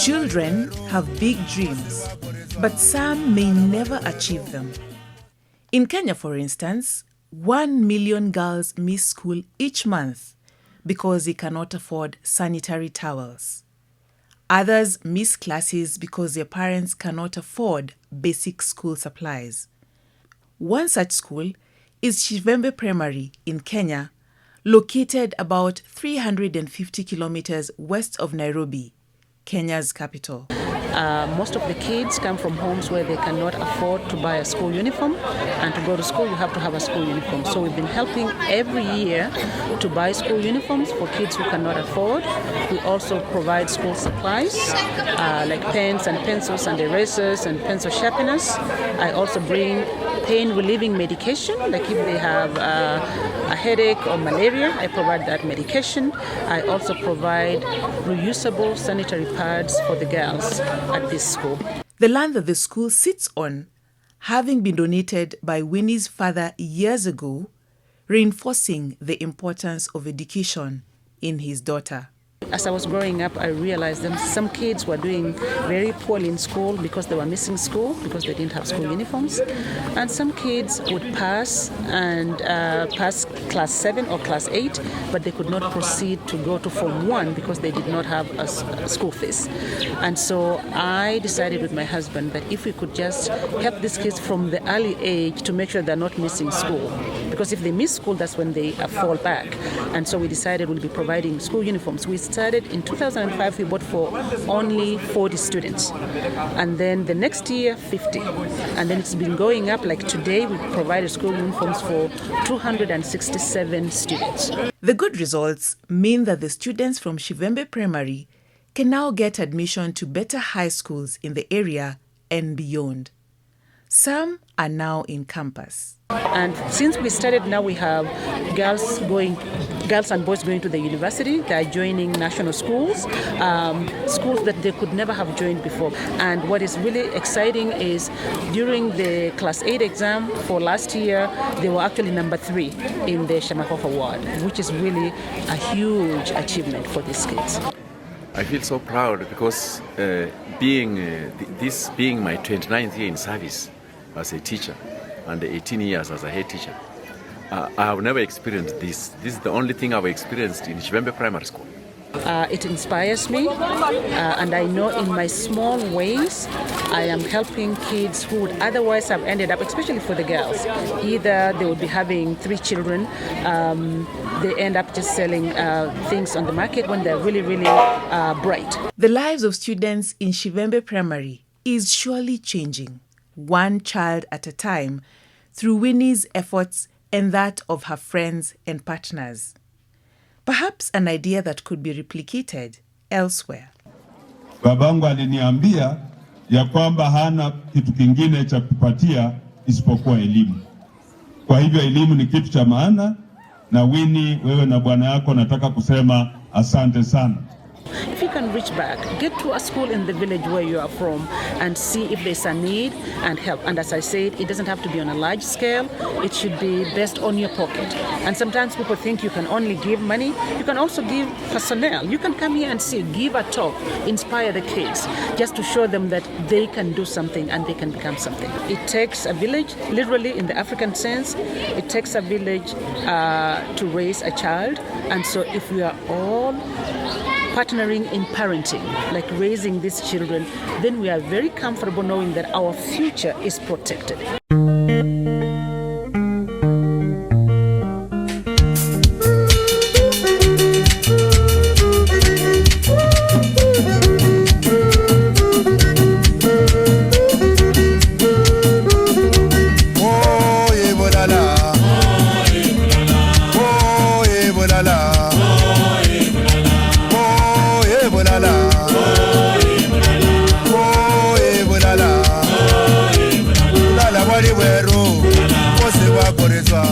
Children have big dreams, but some may never achieve them. In Kenya, for instance, 1 million girls miss school each month because they cannot afford sanitary towels. Others miss classes because their parents cannot afford basic school supplies. One such school is Chivembe Primary in Kenya, located about 350 kilometers west of Nairobi, Kenya's capital. Most of the kids come from homes where they cannot afford to buy a school uniform, and to go to school you have to have a school uniform. So we've been helping every year to buy school uniforms for kids who cannot afford. We also provide school supplies like pens and pencils and erasers and pencil sharpeners. I also bring pain relieving medication, like if they have a headache or malaria, I provide that medication. I also provide reusable sanitary pads for the girls at this school. The land that the school sits on, having been donated by Winnie's father years ago, reinforcing the importance of education in his daughter. As I was growing up, I realized that some kids were doing very poorly in school because they were missing school, because they didn't have school uniforms. And some kids would pass and pass class 7 or class 8, but they could not proceed to go to Form 1 because they did not have a school fees. And so I decided with my husband that if we could just help these kids from the early age to make sure they're not missing school. Because if they miss school, that's when they fall back. And so we decided we'll be providing school uniforms. We started in 2005, we bought for only 40 students. And then the next year, 50. And then it's been going up. Like today, we provided school uniforms for 267 students. The good results mean that the students from Chivembe Primary can now get admission to better high schools in the area and beyond. Some are now in campus. And since we started, now we have girls and boys going to the university. They are joining national schools, schools that they could never have joined before. And what is really exciting is during the class 8 exam for last year, they were actually number 3 in the Shamahof Award, which is really a huge achievement for these kids. I feel so proud because this being my 29th year in service as a teacher and 18 years as a head teacher, I have never experienced this. This is the only thing I've experienced in Chivembe Primary School. It inspires me, and I know in my small ways I am helping kids who would otherwise have ended up, especially for the girls, either they would be having 3 children, they end up just selling things on the market when they're really, really bright. The lives of students in Chivembe Primary is surely changing, one child at a time, through Winnie's efforts and that of her friends and partners. Perhaps an idea that could be replicated elsewhere. Babangu aliniambia ya kwamba hana kitu kingine cha kupatia isipokuwa elimu. Kwa hivyo elimu ni kitu cha maana, na Winnie, wewe na bwana yako nataka kusema asante sana. If you can reach back, get to a school in the village where you are from and see if there's a need and help. And as I said, it doesn't have to be on a large scale. It should be based on your pocket. And sometimes people think you can only give money. You can also give personnel. You can come here and see, give a talk, inspire the kids, just to show them that they can do something and they can become something. It takes a village, literally in the African sense, it takes a village to raise a child. And so if we are all partnering in parenting, like raising these children, then we are very comfortable knowing that our future is protected. wali weru, wose wakorezwa.